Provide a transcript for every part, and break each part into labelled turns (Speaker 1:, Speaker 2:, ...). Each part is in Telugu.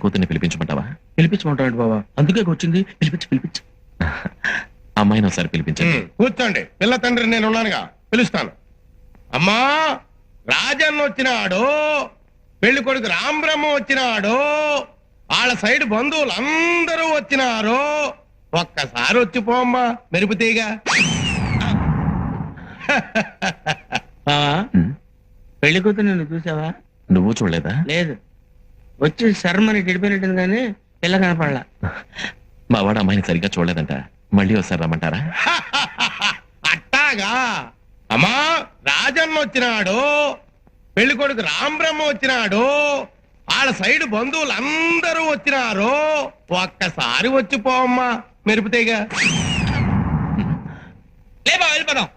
Speaker 1: కూతుర్ని పిలిపించమంటావా?
Speaker 2: పిలిపించమంటాడు బాబా, అందుకే వచ్చింది. పిలిపించు.
Speaker 1: అమ్మాయిని ఒకసారి పిలిపించండి.
Speaker 3: కూర్చోండి, పిల్ల తండ్రి నేను ఉన్నానుగా, పిలుస్తాను. అమ్మా, రాజన్న వచ్చినాడు, పెళ్లి కొడుకు రాంబ్రహ్మ వచ్చినాడు, వాళ్ళ సైడ్ బంధువులు అందరూ వచ్చినారు. ఒక్కసారి వచ్చిపోమ్మా మెరుపుతీగా.
Speaker 2: పెళ్లి కూతురు నిన్ను చూసావా?
Speaker 1: నువ్వు చూడలేదా?
Speaker 2: లేదు, వచ్చి శర్మని గడిపోయినట్టుంది కానీ పిల్ల కనపడలా.
Speaker 1: మా వాడు అమ్మాయిని సరిగ్గా చూడలేదంట, మళ్ళీ ఒకసారి రమ్మంటారా?
Speaker 3: అట్టాగా. అమ్మా, రాజన్న వచ్చినాడు, పెళ్లి కొడుకు రాంబ్రహ్మ వచ్చినాడు, వాళ్ళ సైడ్ బంధువులు అందరూ వచ్చినారు. ఒక్కసారి వచ్చిపోమ్మా మెరుపుతీగా.
Speaker 4: లేబా వెళ్ళిపోదాం.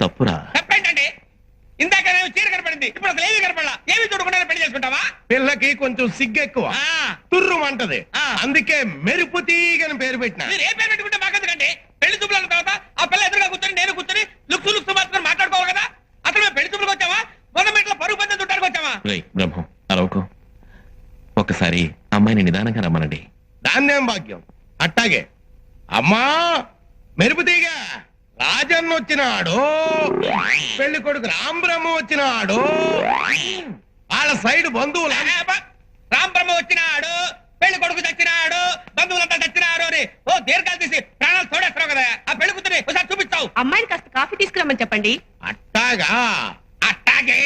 Speaker 1: తప్పురా.
Speaker 4: తప్పేంటండి? ఇందాక నేను చీర కనపడింది, ఇప్పుడు అసలు ఏమీ కనపడలా. ఏమి చూడకుండా పెళ్లి చేసుకుంటావా?
Speaker 3: పిల్లకి కొంచెం సిగ్గెక్కువ, తుర్రుమంటది, అందుకే మెరుపుతీగని పేరు పెట్టిన.
Speaker 4: మీరు ఏ పేరు పెట్టుకుంటే మాకెందుకండి? పెళ్లి చూపుల తర్వాత ఆ పిల్ల ఎదురుగా కూర్చొని నేను కూర్చొని లుక్స్ మాత్రం మాట్లాడుకోవాలి కదా. అసలు మేము పెళ్లి చూపులకు వచ్చావా, మొన్న మెట్ల పరుగు పందెం చుట్టానికి వచ్చావా?
Speaker 1: బ్రహ్మం అరవకు, ఒక్కసారి అమ్మాయిని నిదానంగా రమ్మనండి.
Speaker 3: దాన్నేం భాగ్యం. అట్టాగే. అమ్మా మెరుపుతీగ, రాజన్న వచ్చినాడు, పెళ్లి కొడుకు రాంబ్రహ్మ వచ్చినాడు, వాళ్ళ సైడ్ బంధువులు.
Speaker 4: రాంబ్రహ్మ వచ్చినాడు, పెళ్లి కొడుకు చచ్చినాడు, బంధువులంతా చచ్చినారు అని ఓ దీర్ఘాలు తీసి ప్రాణాలు తోడేస్తావు కదా. ఆ పెళ్లి కూతురిని ఒకసారి చూపిస్తావు.
Speaker 5: అమ్మాయిని కాస్త కాఫీ తీసుకురమ్మని చెప్పండి.
Speaker 3: అట్టాగా.
Speaker 4: అట్టాగే.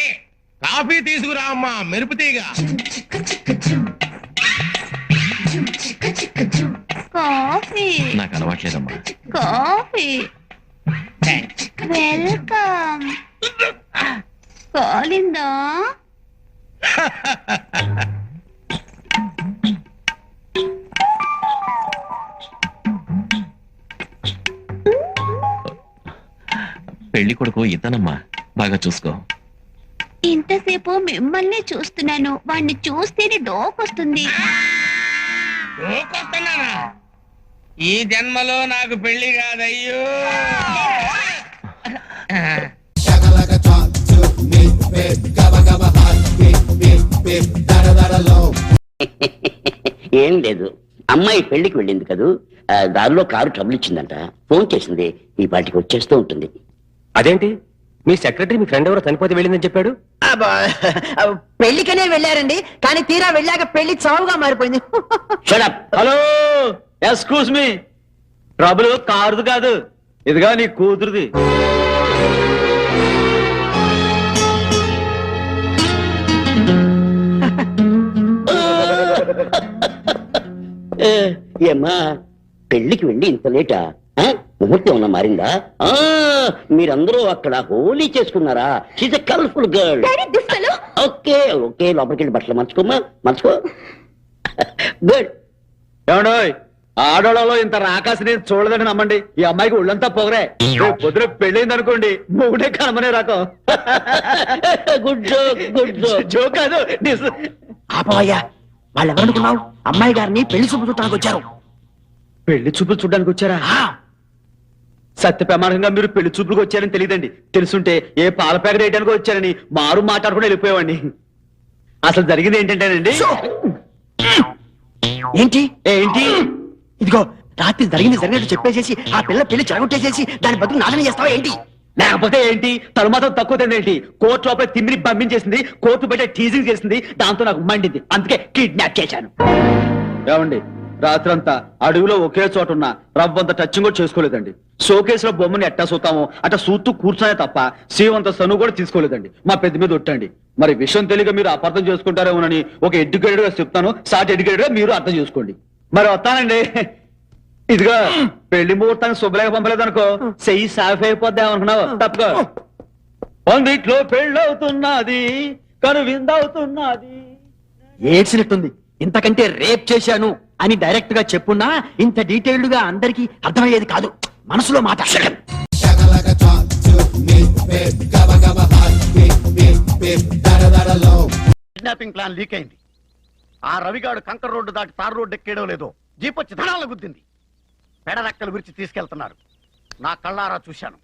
Speaker 3: కాఫీ తీసుకురా అమ్మా మెరుపుతీగ.
Speaker 5: కాఫీ.
Speaker 1: నాకు అలవాట్లేదమ్మా.
Speaker 5: కాఫీ. వెల్కమ్. కాలిందా?
Speaker 1: పెళ్లి కొడుకు ఇతనమ్మా, బాగా చూసుకో.
Speaker 5: ఇంతసేపు మిమ్మల్ని చూస్తున్నాను, వాణ్ణి చూస్తేనే డోకొస్తుంది.
Speaker 4: డోకొస్తున్నానా? ఈ జన్మలో నాకు పెళ్లి కాదయ్యో.
Speaker 6: ఏం లేదు, అమ్మాయి పెళ్లికి వెళ్ళింది కదూ, దారిలో కారు ట్రబుల్ ఇచ్చిందంట. ఫోన్ చేసింది, ఈ పాటికి వచ్చేస్తూ ఉంటుంది.
Speaker 7: అదేంటి, మీ సెక్రటరీ మీ ఫ్రెండ్ ఎవరో చనిపోతే వెళ్ళిందని చెప్పాడు?
Speaker 8: పెళ్లికనే వెళ్ళారండి, కానీ తీరా వెళ్ళాక పెళ్లి చావుగా మారిపోయింది.
Speaker 7: హలో, ఎక్స్క్యూజ్ మీ, ట్రబుల్ కారుది కాదు, ఇదిగా నీ కూతురుది.
Speaker 6: ఏమ్మా, పెళ్లికి వెళ్ళి ఇంత లేటా? ముహూర్తం ఏమన్నా మారిందా? మీరందరూ అక్కడ హోలీ చేసుకున్నారా? She's a colourful girl. Okay okay, లోపలికి వెళ్ళి బట్టలు మార్చుకోమ్మా, మార్చుకో. గుడ్.
Speaker 7: ఏమండో, ఆడోళ్ళలో ఇంత రాకాసి నేను చూడదని నమ్మండి. ఈ అమ్మాయికి ఒళ్ళంతా పొగరే. పొద్దున పెళ్ళైంది అనుకోండి, మూడే కనమనే రాకం.
Speaker 6: Good joke, good joke.
Speaker 7: Joke కాదు.
Speaker 8: ఆపవయ్యా, వాళ్ళెవరనుకున్నావు? అమ్మాయి గారిని పెళ్లి చూపు చూడటానికి వచ్చారు.
Speaker 7: పెళ్లి చూపులు చూడడానికి వచ్చారా? సత్య ప్రమాణంగా మీరు పెళ్లి చూపులకు వచ్చారని తెలియదండి. తెలుసుంటే ఏ పాల ప్యాకెట్ వేయడానికి వచ్చారని మారు మాట్లాడుకుని వెళ్ళిపోయేవాడిని. అసలు జరిగింది ఏంటంటేనండి.
Speaker 8: ఏంటి
Speaker 7: ఏంటి?
Speaker 8: ఇదిగో, రాత్రి జరిగినట్టు చెప్పేసేసి ఆ పిల్ల పెళ్లి చెడగొట్టేసేసి దాని బతుకు నాశనం చేస్తావా ఏంటి?
Speaker 7: లేకపోతే ఏంటి, తను మాత్రం తక్కువ ఏంటి? కోర్టు లోపల తిమ్మిని పంపించేసింది, కోర్టు బయట టీజింగ్ చేసింది, దాంతో నాకు మండింది, అందుకే కిడ్నాప్ చేశాను. ఏమండి, రాత్రంతా అడవిలో ఒకే చోట ఉన్న రవ్వంత టచింగ్ కూడా చేసుకోలేదండి. షోకేస్ లో బొమ్మని ఎట్టా చూతామో అట్లా సూత్తూ కూర్చునే తప్ప సీవంత సను కూడా తీసుకోలేదండి. మా పెద్ద మీద ఒట్టండి. మరి విషయం తెలియక మీరు అపార్థం చేసుకుంటారేమోనని ఒక ఎడ్యుకేటెడ్ గా చెప్తాను, సాట్ ఎడ్యుకేటెడ్ గా మీరు అర్థం చేసుకోండి. మరి వస్తానండి. ఇదిగో, పెళ్లి ముహూర్తానికి శుభలేఖ పంపలేదనుకో, చెయ్యి సాఫ్ అయిపోద్దాం అనుకున్నావు. తప్పుకో. పందిట్లో పెళ్ళవుతున్నది, కను విందవుతున్నది.
Speaker 8: ఏడ్చినట్టుంది. ఇంతకంటే రేప్ చేశాను అని డైరెక్ట్ గా చెప్పున్నా ఇంత డీటెయిల్డ్ గా అందరికి అర్థమయ్యేది కాదు. మనసులో మాట.
Speaker 9: కిడ్నాపింగ్ ప్లాన్ లీక్ అయింది. ఆ రవిగాడు కంకర్ రోడ్డు దాటి తారు రోడ్డు ఎక్కేయడం లేదో, జీప్ వచ్చి ధనాలను గుద్దింది. పెడరెక్కలు విరిచి తీసుకెళ్తున్నారు. నా కళ్ళారా చూశాను.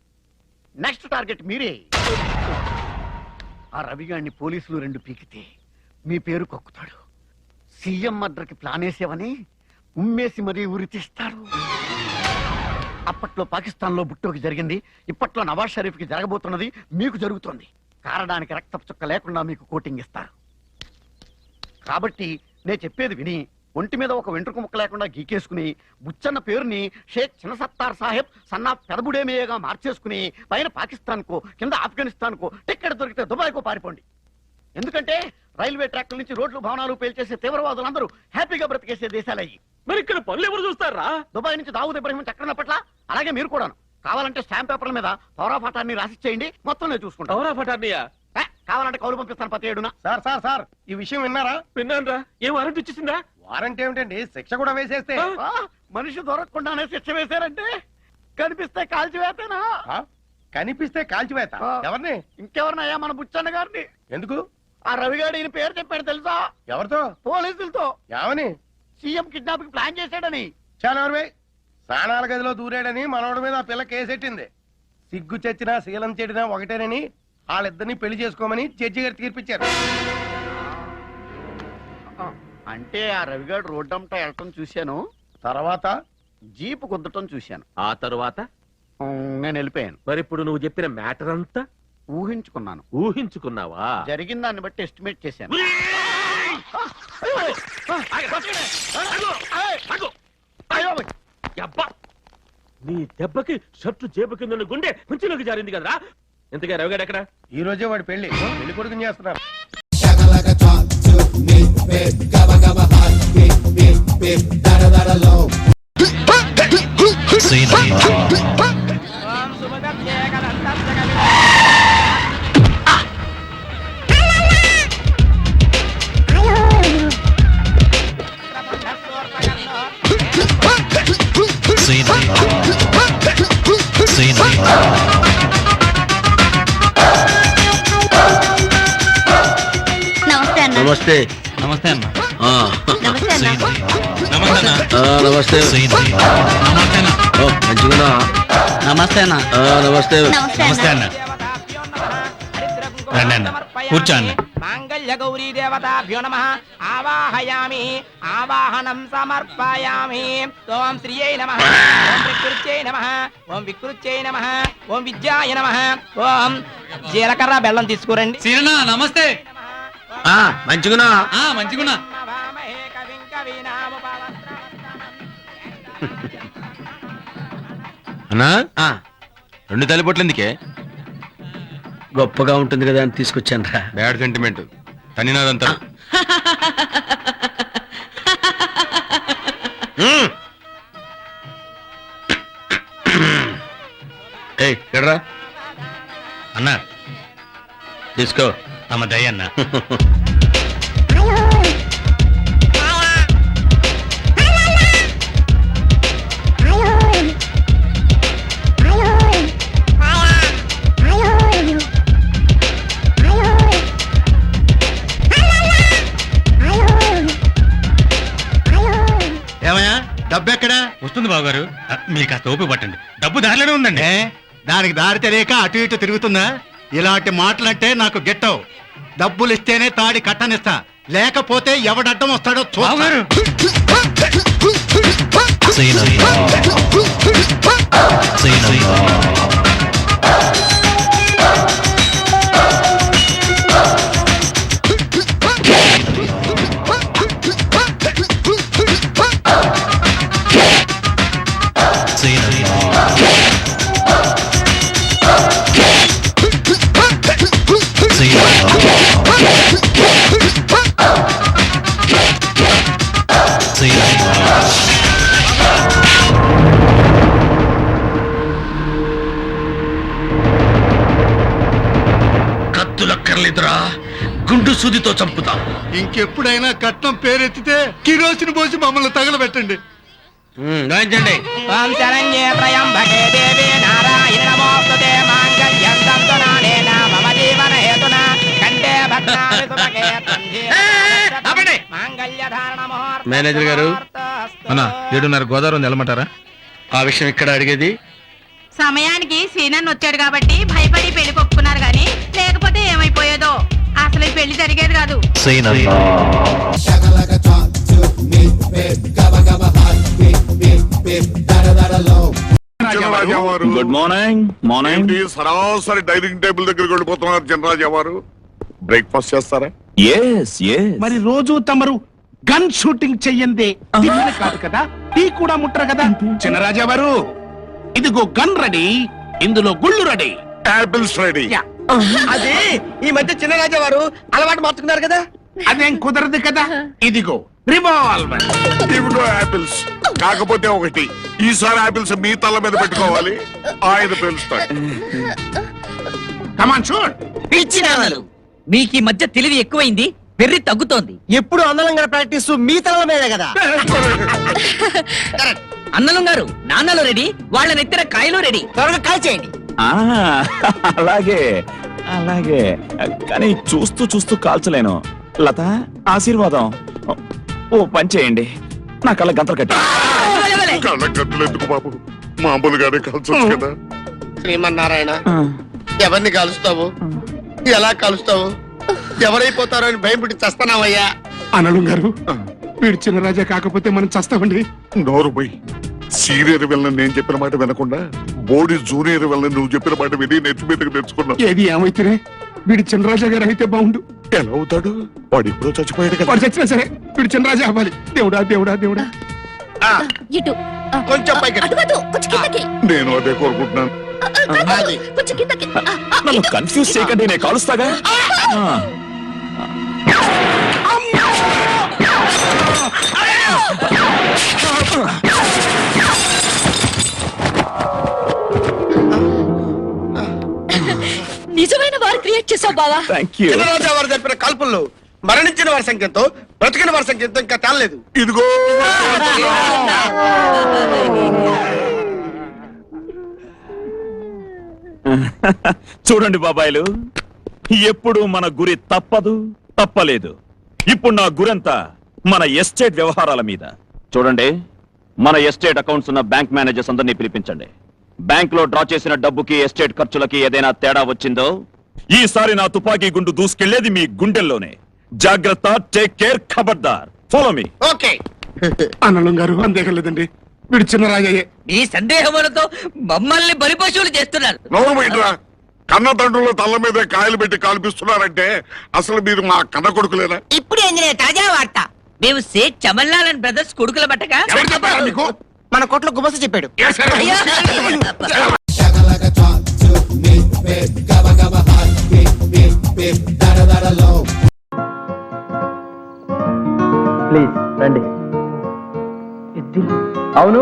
Speaker 9: నెక్స్ట్ టార్గెట్ మీరే. ఆ రవిగాడిని పోలీసులు 2 పీకితే మీ పేరు కక్కుతాడు. సీఎం మర్డర్కి ప్లాన్ వేసేవని ఉమ్మేసి మరీ ఉరి తీస్తాడు. అప్పట్లో పాకిస్తాన్ లో భుట్టోకి జరిగింది, ఇప్పట్లో నవాజ్ షరీఫ్ కి జరగబోతున్నది మీకు జరుగుతోంది. కారడానికి రక్తపు చుక్క లేకుండా మీకు కోటింగ్ ఇస్తారు. కాబట్టి నేను చెప్పేది విని ఒంటి మీద ఒక వెంట్రుక ముక్క లేకుండా గీకేసుకుని బుచ్చన్న పేరుని షేక్ చిన్నసత్తార్ సాహెబ్ సన్నా పెదబుడేమేయగా మార్చేసుకుని పైన పాకిస్తాన్ కో కింద ఆఫ్ఘనిస్తాన్ కో టిక్కెట్ దొరికితే దుబాయ్కో పారిపోండి. ఎందుకంటే రైల్వే ట్రాక్ల నుంచి రోడ్లు భవనాలు పేల్చేసే తీవ్రవాదులందరూ హ్యాపీగా బ్రతికేసే దేశాలయ్యి.
Speaker 7: మరి ఇక్కడ పనులు ఎవరు చూస్తారా?
Speaker 9: దుబాయ్ నుంచి దావూద్ ఇబ్రహీం చక్రం పట్ల అలాగే మీరు కూడాను. కావాలంటే స్టాంప్ పేపర్ల మీద పౌరాఫాటాన్ని రాసిచ్చేయండి, మొత్తం నేను చూసుకుంటాను.
Speaker 7: పౌరాఫటాన్నియా?
Speaker 9: కావాలంటే కౌలు పంపిస్తాను 17 ఏడున.
Speaker 3: సార్ సార్ సార్ ఈ విషయం విన్నారా?
Speaker 7: విన్నాను రా. ఏం వారెంట్ ఇచ్చేసిందా?
Speaker 3: వారంటీ ఏమిటండి, శిక్ష కూడా వేసేస్తే.
Speaker 9: ఆ, మనిషి దొరకకుండానే శిక్ష వేశారంటే కనిపిస్తే కాల్చివేతనా?
Speaker 3: ఆ? కనిపిస్తే కాల్చివేత.
Speaker 9: ఆ.
Speaker 3: ఎవరిని?
Speaker 9: ఇంకెవరినయ్యా? మన బుచ్చన్న గారిని.
Speaker 3: ఎందుకు?
Speaker 9: ఆ రవిగాడు ఈయన పేరు చెప్పాడు తెలుసా?
Speaker 3: ఎవరితో?
Speaker 9: పోలీసులతో.
Speaker 3: ఏమని?
Speaker 9: సీఎం కిడ్నాప్ కి ప్లాన్ చేశాడని.
Speaker 3: చాలా ఎవరివై స్నానాల గదిలో దూరాడని మనోడి మీద ఆ పిల్ల కేసెట్టింది. సిగ్గు చచ్చినా శీలం చెడినా ఒకటేనని వాళ్ళిద్దరిని పెళ్లి చేసుకోమని జడ్జి గారు తీర్పిచ్చారు.
Speaker 9: అంటే ఆ రవిగాడు రోడ్డంతా వెళ్ళటం చూశాను,
Speaker 3: తర్వాత
Speaker 9: జీపు గుద్దటం చూశాను.
Speaker 7: ఆ తరువాత
Speaker 9: నేను వెళ్ళిపోయాను.
Speaker 7: మరి ఇప్పుడు నువ్వు చెప్పిన మ్యాటర్ అంతా
Speaker 9: ఊహించుకున్నాను.
Speaker 7: ఊహించుకున్నావా?
Speaker 9: జరిగిన దాన్ని బట్టి ఎస్టిమేట్ చేశాను.
Speaker 7: అబ్బా! నీ దెబ్బకి షర్టు జేబు కింద గుండె మంచిలోకి జారింది కదరా. ఎంతగా రవిగాడు ఎక్కడ?
Speaker 3: ఈ రోజే వాడి పెళ్లి కొడుకుని చేస్తున్నారు.
Speaker 5: నమస్తే అన్న.
Speaker 6: నమస్తే.
Speaker 1: నమస్తే అన్న.
Speaker 5: నమస్తే అన్న.
Speaker 6: నమస్తే. మంచిగా.
Speaker 8: నమస్తే అన్న.
Speaker 6: నమస్తే.
Speaker 5: నమస్తే అన్న.
Speaker 1: రండి అన్న. కూర్చో అన్న.
Speaker 4: మాంగళ్య గౌరీ దేవతాభ్యో నమః. ఆవాహయామి, ఆవాహనం సమర్పయామి. ఓం శ్రీయై నమః, ఓం వికృత్యై నమః, ఓం వికృత్యై నమః, ఓం విద్యాయ నమః. ఓం జీలకర్ర బెల్లం తీసుకురండి.
Speaker 8: సీరనా నమస్తే.
Speaker 6: మంచిగునా.
Speaker 8: మంచిగున్నా.
Speaker 4: నమామహే కవిం కవీనాముపవస్త్రవస్త్రవం.
Speaker 1: అన్నా 2 తల్లిపొట్లు ఎందుకే?
Speaker 6: గొప్పగా ఉంటుంది కదా అని తీసుకొచ్చాను రా.
Speaker 1: బ్యాడ్ సెంటిమెంట్ తనినాదంతా.
Speaker 6: ఎక్కడ్రా
Speaker 1: అన్నా
Speaker 6: తీసుకో.
Speaker 1: తమ దయ అన్న.
Speaker 3: ఏమయ్యా డబ్బు ఎక్కడా?
Speaker 1: వస్తుంది బావగారు. మీరు కాస్త ఓపిక పట్టండి. డబ్బు దారిలోనే ఉందండి.
Speaker 3: దానికి దారి తెలియక అటు ఇటు తిరుగుతుందా? ఇలాంటి మాటలంటే నాకు గెట్టవు. డబ్బులు ఇస్తేనే తాడి కట్టనిస్తా, లేకపోతే ఎవడడ్డం వస్తాడో
Speaker 1: బావగారు.
Speaker 6: కత్తులక్కర్లేదురా, గుండు సూదితో చంపుతా.
Speaker 3: ఇంకెప్పుడైనా కట్నం పేరెత్తితే కిరోసిన్ పోసి మమ్మల్ని తగలబెట్టండి.
Speaker 6: రాయించండి.
Speaker 4: ఓం శరణ్యే త్రయంబకే దేవే నారాయణి నమోస్తుతే. మాంగళ్యం తంతునానేన మమ జీవన హేతున కంఠే భద్రామి సుభగే త్వంజే. మాంగళ్య ధారణ ముహూర్త.
Speaker 6: మేనేజర్ గారు.
Speaker 1: అన్నా 7:30 గోదావరి నిలమంటారా?
Speaker 6: ఆ విషయం ఇక్కడ అడిగేది.
Speaker 5: సమయానికి సీనన్ వచ్చాడు కాబట్టి భయపడి పెళ్లి కొప్పుకున్నారు గాని లేకపోతే ఏమైపోయేదో. అసలు ఈ పెళ్లి జరిగేది కాదు.
Speaker 10: Good morning morning.
Speaker 11: సరాసరి డైనింగ్ టేబుల్ దగ్గరికి వెళ్ళిపోతున్నారు జనరాజా వారు. బ్రేక్ఫాస్ట్ చేస్తారా?
Speaker 10: Yes yes.
Speaker 3: మరి రోజు తమరు గన్ షూటింగ్ చెయ్యందే తిన్నది కాదు కదా, టీ కూడా ముట్టరు కదా. చిన్నరాజా వారు, ఇదిగో గన్ రెడీ, ఇందులో గుళ్ళు రెడీ.
Speaker 11: Apples ready.
Speaker 3: అదే ఈ మధ్య చిన్నరాజా వారు అలవాటు మార్చుకున్నారు కదా, అదేం కుదరదు కదా. ఇదిగో రివాల్వర్.
Speaker 11: ఇవిగో యాపిల్స్. కాకపోతే ఒకటి, ఈసారి యాపిల్స్ మీ తల మీద పెట్టుకోవాలి, ఆయన పేలుస్తాడు.
Speaker 3: Come on shoot.
Speaker 4: పిచ్చినాలు మీకు ఈ మధ్య తెలివి ఎక్కువైంది, వెర్రి తగ్గుతోంది.
Speaker 3: ఎప్పుడు అన్నలంగా ప్రాక్టీస్ మీ తల మీద కదా.
Speaker 4: అన్నలు గారు, నాన్నలు రెడీ, వాళ్ళ నెత్తిన కాయలు రెడీ. త్వరగా కాల్ చేయండి.
Speaker 10: అలాగే అలాగే, కానీ చూస్తూ చూస్తూ కాల్చలేను. లత, ఆశీర్వాదం. ఓ పని చేయండి, నా కళ్ళ గంతలు కట్టి.
Speaker 11: కళ్ళ గంటలు ఎందుకు బాబు, మామూలుగానే కాల్చొచ్చు కదా.
Speaker 3: శ్రీమన్నారాయణ, ఎవరిని కలుస్తావు, ఎలా కలుస్తావు, ఎవరైపోతారో అని భయం పుట్టి చస్తున్నావయ్యా. అనలు గారు, వీడు చిన్నరాజా కాకపోతే మనం చస్తామండి.
Speaker 11: నోరు పోయి. సీనియర్ వెళ్ళని నేను చెప్పిన మాట వినకుండా బోడి జూనియర్ వెళ్ళని నువ్వు చెప్పిన మాట విని నెత్తి మీదకి తెచ్చుకున్నా.
Speaker 3: ఏది ఏమైతేనే వీడు చిన్నరాజా గారు అయితే బాగుండు.
Speaker 11: ఎలా అవుతాడు, వాడు ఇప్పుడు చచ్చిపోయాడు కదా.
Speaker 3: వాడు చచ్చినా సరే వీడు చిన్నరాజా అవ్వాలి. దేవుడా దేవుడా దేవుడా.
Speaker 5: ఇటు
Speaker 3: కొంచెం పైకి.
Speaker 5: కొంచెం కిందకి,
Speaker 11: నేను అదే కోరుకుంటున్నాను.
Speaker 5: కొంచెం కిందకి.
Speaker 10: నన్ను కన్ఫ్యూజ్ చేయకండి, నేను కాలుస్తాగా.
Speaker 5: నిజమైన వారు క్రియేట్ చేసావు బావా.
Speaker 10: Thank you.
Speaker 3: చిన్నరాజా వారు జరిపిన కాల్పుల్లో మరణించిన వారి సంఖ్యతో బ్రతికిన వారి సంఖ్యతో ఇంకా తేలలేదు.
Speaker 11: ఇదిగో
Speaker 10: చూడండి బాబాయిలు, ఎప్పుడు మన గురి తప్పదు, తప్పలేదు. ఇప్పుడు నా గురంతా మన ఎస్టేట్ వ్యవహారాల మీద. చూడండి, మన ఎస్టేట్ అకౌంట్స్ ఉన్న బ్యాంక్ మేనేజర్స్ అందరినీ పిలిపించండి. బ్యాంక్ లో డ్రా చేసిన డబ్బుకి ఎస్టేట్ ఖర్చులకి ఏదైనా తేడా వచ్చిందో ఈసారి నా తుపాకీ గుండు దూసుకెళ్లేది మీ గుండెల్లోనే. జాగ్రత్త, టేక్ కేర్, ఖబర్దార్. Follow me.
Speaker 3: ఓకే. అన్నలం గారు అంతేకలేదండి, వీడు చిన్నరాజయ్యే.
Speaker 4: ఈ సందేహములతో మమ్మల్ని బలిపశువులు చేస్తున్నారు.
Speaker 11: నోరు బయటరా. కన్న తండ్రుల తల్ల మీద కాయలు పెట్టి కాల్పిస్తున్నారంటే అసలు మీరు మా కన్న కొడుకులేనా?
Speaker 4: ఇప్పుడు ఏంది తాజా వార్త, మేము సేట్ చమల్లాల్ అండ్ బ్రదర్స్ కొడుకుల బట్టగా.
Speaker 3: ఎవరు చెప్పారా మీకు?
Speaker 4: మన కోట్లో గుమస చెప్పాడు.
Speaker 7: ప్లీజ్ రండి. అవును,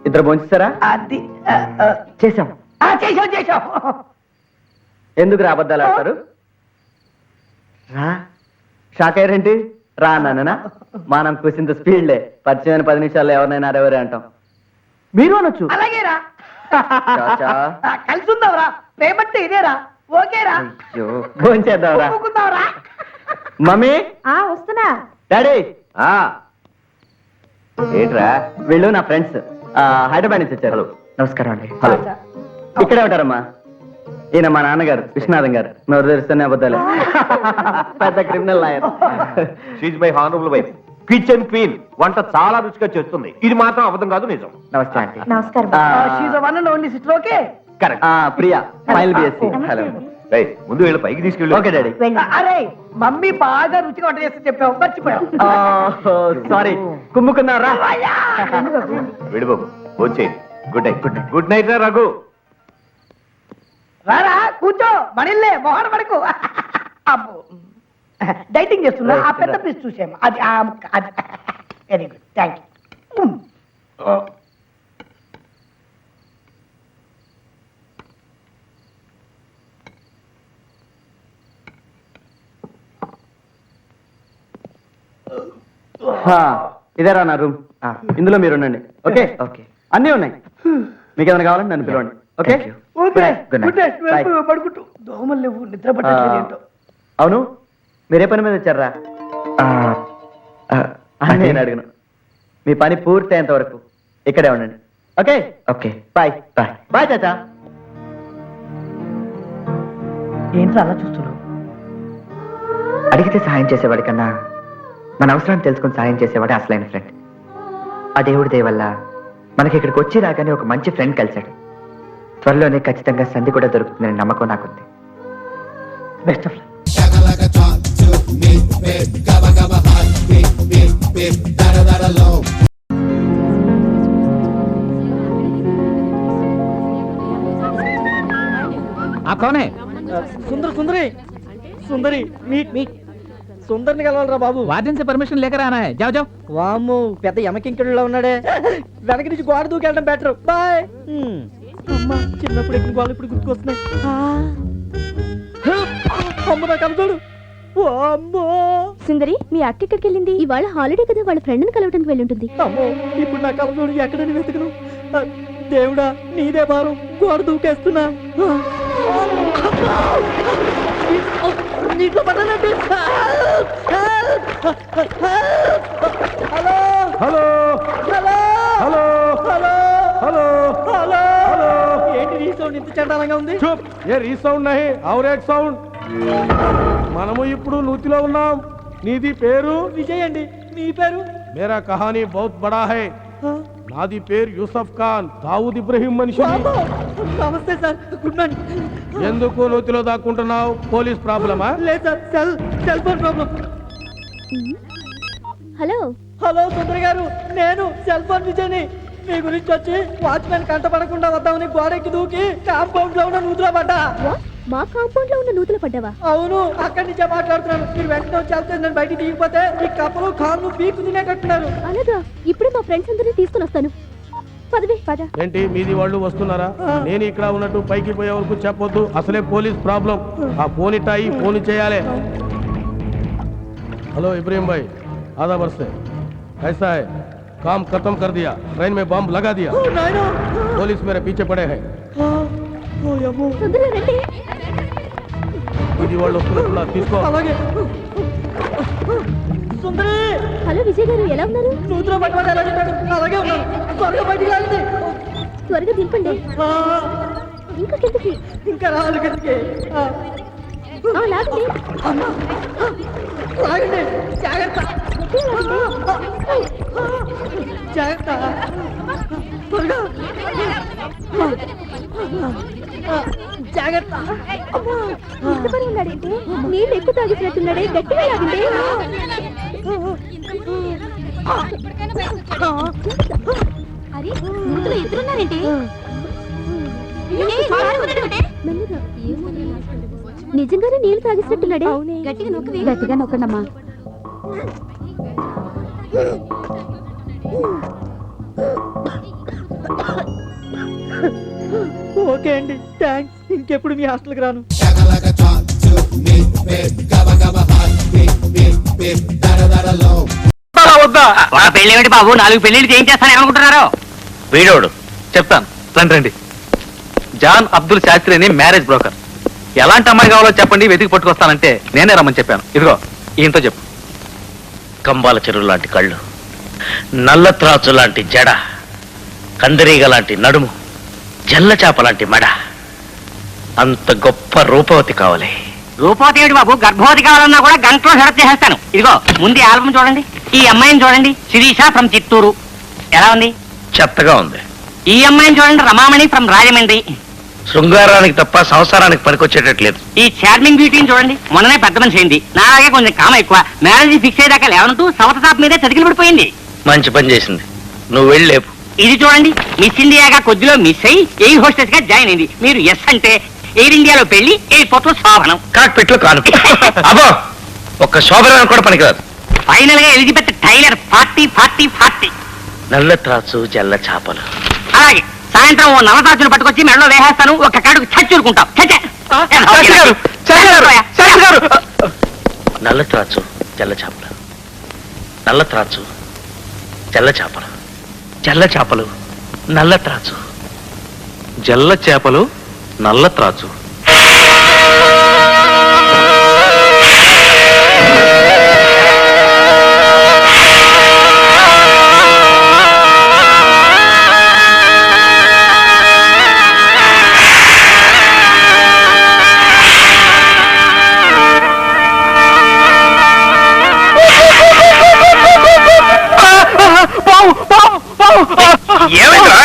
Speaker 7: ఇద్దరు భోంచేస్తారా?
Speaker 4: అది
Speaker 7: చేశాం.
Speaker 4: చేసాం.
Speaker 7: ఎందుకు రా అబద్ధాలు ఆడతారు? రా. షాక్ అయ్యారేంటి? రా అన్నానా? మనం కూసింత స్పీడ్లే. పరిచయమైన 10 నిమిషాల్లో ఎవరినైనా ఎవరే అంటాం. మీరు అనొచ్చు.
Speaker 4: అలాగేరా,
Speaker 7: చాచా.
Speaker 4: కలిసి ఉందావరా, ప్రేమంటే ఇదేరా. ఓకేరా,
Speaker 7: అయ్యో, భోంచేద్దాంరా.
Speaker 4: ఒప్పుకుందావరా.
Speaker 7: మమ్మీ,
Speaker 5: వస్తున్నా.
Speaker 7: డాడీ. ఏంట్రా? వీళ్ళు నా ఫ్రెండ్స్, హైదరాబాద్ నుంచి వచ్చారు. నమస్కారం అండి. హలో. ఇక్కడే ఉంటారమ్మా. ఈయన మా నాన్నగారు విశ్వనాథం గారు. నోరు తెరిస్తేనే అబద్ధాలే. పెద్ద criminal lawyer.
Speaker 9: She's my honourable wife, kitchen queen. వంట చాలా రుచిగా చేస్తుంది. ఇది మాత్రం అబద్ధం కాదు, నిజం.
Speaker 7: నమస్తే ఆంటీ.
Speaker 5: నమస్కారం.
Speaker 7: Correct. Priya, final BSc. Hello.
Speaker 9: ముందు వీళ్ళ పైకి తీసుకెళ్ళి.
Speaker 7: Okay daddy.
Speaker 4: అరే, మమ్మీ బాగా రుచిగా వంట చేస్తే చెప్పావు, మర్చిపోయావు.
Speaker 7: సారీ, కుమ్ముకున్నారా?
Speaker 9: విడిబాబు వచ్చేయండి. Good night. Good night. Good night రా రఘు.
Speaker 4: రారా, కూర్చో. మనిల్లే మొహన పడకు. అబ్బో, డైటింగ్ చేస్తున్నా. ఆ పెద్ద పీస్ చూసాము. అది అది వెరీ గుడ్, థ్యాంక్ యూ.
Speaker 7: ఇదేరా నా రూమ్. ఇందులో మీరు ఉండండి. Okay okay. అన్నీ ఉన్నాయి. మీకు ఏమైనా కావాలంటే నన్ను పిలవండి. ఓకే.
Speaker 4: పడుకుంటూ దోమలు లేవు, నిద్ర పట్టట్లేదు ఏంటో.
Speaker 7: అవును, మీరే పని మీద వచ్చారా? నేను అడిగను. మీ పని పూర్తి అయ్యేంత వరకు ఇక్కడే ఉండండి. Okay okay. Bye bye. Bye చాచా.
Speaker 4: ఏంటో అలా చూస్తున్నావు?
Speaker 7: అడిగితే సహాయం చేసేవాడి కన్నా మన అవసరాన్ని తెలుసుకుని సహాయం చేసేవాడే అసలైన ఫ్రెండ్. ఆ దేవుడి దయ వల్ల
Speaker 8: మనకి ఇక్కడికి వచ్చి రాగానే ఒక మంచి ఫ్రెండ్ కలిశాడు. త్వరలోనే ఖచ్చితంగా సంధి కూడా దొరుకుతుందని నమ్మకం నాకుంది. Best of
Speaker 7: Sundari Sundari meet meet సుందరిని కలవాలరా బాబు. వార్డెన్ से परमिशन लेकर आना है. जाओ जाओ. వామ్మో పెద్ద యమకింకడులో ఉన్నాడే. వెనక నుంచి గోడ దూకెళ్ళడం బెటర్. బాయ్. అమ్మా చిన్నప్పుడు ఎక్కిన గోడలు ఇప్పుడు గుర్తుకొస్తున్నాయి. అమ్మ నా కలదోడు. అమ్మో
Speaker 5: సుందరి మీ అక్క ఎక్కడికి వెళ్ళింది? ఇవాళ హాలిడే కదా, వాళ్ళ ఫ్రెండ్ ని కలవడానికి వెళ్ళి ఉంటుంది.
Speaker 7: అమ్మో ఇప్పుడు నా కలదోడు ఎక్కడని వెతుకును. దేవుడా నీదే భారం, గోడ దూకేస్తున్నా. నీటిలో పడ్డానండి. Hello hello hello hello hello hello hello hello. ఏంటి రీసౌండ్ ఇంత చండాలంగా ఉంది?
Speaker 12: ఏ రీసౌండ్ నహి ఔర్ ఏక్ సౌండ్. మనము ఇప్పుడు నూతిలో ఉన్నాం. నీది పేరు?
Speaker 7: విజయ్ అండి. మీ పేరు?
Speaker 12: మేరా కహానీ బహుత్ బడా హై. నాది పేరు యూసఫ్ ఖాన్, దావూద్ ఇబ్రహీం మనిషి.
Speaker 7: నమస్తే సార్, గుడ్ మార్నింగ్.
Speaker 12: ఎందుకు నూతిలో దాక్కుంటున్నావు? పోలీస్ ప్రాబ్లమా?
Speaker 7: లేదు sir, cell phone problem.
Speaker 5: Hello
Speaker 7: hello Sundari గారు, నేను సెల్ ఫోన్ విజయ్ని. మీ గురించి వచ్చి వాచ్మెన్ కంట పడకుండా వద్దామని గోడెక్కి దూకి కాంపౌండ్ లో ఉన్న నూతులో పడ్డా.
Speaker 5: మా కాంపౌండ్ లో ఉన్న నూతులు పడ్డావా?
Speaker 7: అవును, అక్కడి నుంచే మాట్లాడుతున్నాను. మీరు వెంటనే వచ్చి నేను బయటికి దిగిపోతే ఈ కప్పలు కాళ్ళు పీకు తినేటట్టున్నారు.
Speaker 5: అలాగా, ఇప్పుడు మా ఫ్రెండ్స్ అందరినీ తీసుకుని వస్తాను. పదవి పద.
Speaker 12: ఏంటి మీది వాళ్ళు వస్తున్నారా? నేను ఇక్కడ ఉన్నట్టు పైకి పోయే వరకు చెప్పొద్దు, అసలే పోలీస్ ప్రాబ్లం. ఆ ఫోన్ ఇట్టాయి, ఫోన్ చేయాలి. हेलो इब्राहिम भाई, आधा वर्ष से ऐसा है, काम खत्म कर दिया, ट्रेन में बम लगा दिया, पुलिस मेरे पीछे पड़े हैं. ఇది వాళ్ళు వస్తున్నట్టున్నారు, తీసుకో.
Speaker 7: సుందరి.
Speaker 5: హలో విజయ్ గారు, ఎలా ఉన్నారు?
Speaker 7: నూతులో పట్టుబడి ఎలా చెప్పాడు అలాగే ఉన్నాను. త్వరగా బయటికి రాలేదు.
Speaker 5: త్వరగా దింపండి. ఇంకా కిందకి.
Speaker 7: ఇంకా రావాలి కిందకి.
Speaker 5: లాగండి.
Speaker 7: లాగండి, జాగ్రత్త జాగ్రత్త. త్వరగా జాగ్రత్త.
Speaker 5: ఇంత పని ఉన్నాడేంటి? నీళ్ళు ఎక్కువ తాగిసినట్టున్నాడే, గట్టిగా లాగండి. అరే నూతులో ఎదురున్నారేంటి? నిజంగానే నీళ్లు తాగిసినట్టున్నాడే. గట్టిగా నొక్కవి. గట్టిగా నొక్కండమ్మా.
Speaker 7: ఓకే అండి, థ్యాంక్స్. ఇంకెప్పుడు మీ హాస్టల్కి రాను.
Speaker 4: ఒక పెళ్లి ఏమిటి బాబు, 4 పెళ్లిళ్ళు చేయించేస్తాను ఏమనుకుంటున్నారు?
Speaker 8: వీడోడు చెప్తాను, రండి రండి. జాన్ అబ్దుల్ శాస్త్రి అని మ్యారేజ్ బ్రోకర్. ఎలాంటి అమ్మాయి కావాలో చెప్పండి, వెతికి పట్టుకొస్తానంటే నేనే రమ్మని చెప్పాను. ఇదిగో ఈయంతో చెప్పు.
Speaker 6: కంబాల చెరువు లాంటి కళ్ళు, నల్ల త్రాచు లాంటి జడ, కందిరీగ లాంటి నడుము, జల్ల చేప లాంటి మెడ, అంత గొప్ప రూపవతి కావాలి.
Speaker 4: రూపవతి ఏమిటి బాబు, గర్భవతి కావాలన్నా కూడా గంటలో సెలెక్ట్ చేసేస్తాను. ఇదిగో ముందు ఆల్బమ్ చూడండి. ఈ అమ్మాయిని చూడండి, శిరీష ఫ్రమ్ చిత్తూరు. ఎలా ఉంది?
Speaker 6: చెత్తగా ఉంది.
Speaker 4: ఈ అమ్మాయిని చూడండి, రమామణి ఫ్రమ్ రాజమండ్రి.
Speaker 6: శృంగారానికి తప్ప సంసారానికి పనికొచ్చేటట్లేదు.
Speaker 4: ఈ చార్మింగ్ బ్యూటీని చూడండి, మొన్ననే పెద్ద మనిషి అయింది. నాలాగే కొంచెం కామ ఎక్కువ. మ్యారేజ్ ఫిక్స్ అయ్యేదాకా లేవనంటూ సవత టాప్ మీదే చతికిలు పడిపోయింది.
Speaker 6: మంచి పని చేసింది, నువ్వు వెళ్ళి లేపు.
Speaker 4: ఇది చూడండి, మిస్ ఇండియాగా కొద్దిలో మిస్ అయ్యి ఎయిర్ హోస్టెస్ గా జాయిన్ అయింది. మీరు ఎస్ అంటే ఎయిర్ ఇండియాలో పెళ్లి, ఎయిర్పోర్ట్ లో శోభనం.
Speaker 6: కాక్పిట్ లో కాను. అబ్బో, ఒక్క శోభనం కూడా పనికిరాదు.
Speaker 4: ఫైనల్ గా ఎలిజబెత్ టైలర్ 40-40-40.
Speaker 6: నల్ల త్రాచు జల్ల చేపలు.
Speaker 4: అలాగే సాయంత్రం ఓ నవతాచును పట్టుకొచ్చి మెడలో వేసేస్తాను. ఒక్క కాడుకు చచ్చూరుకుంటాం.
Speaker 6: నల్ల త్రాచు జల్ల చేపలు, నల్ల త్రాచు జల్ల చేపలు, జల్ల చేపలు నల్ల త్రాచు,
Speaker 8: జల్ల చేపలు నల్ల త్రాచు.
Speaker 6: ఏమైందా?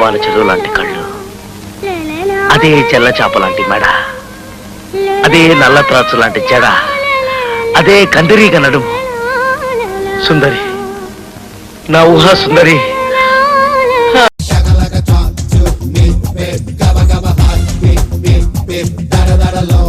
Speaker 7: పరువాల చెరువు లాంటి కళ్ళు, అదే చెల్ల చాప లాంటి మెడ, అదే నల్ల త్రాచు లాంటి జడ, అదే కందిరీగ నడుము. సుందరి, నా ఊహా సుందరి.
Speaker 13: Gabba gabba hot, beep beep beep, da da da da low.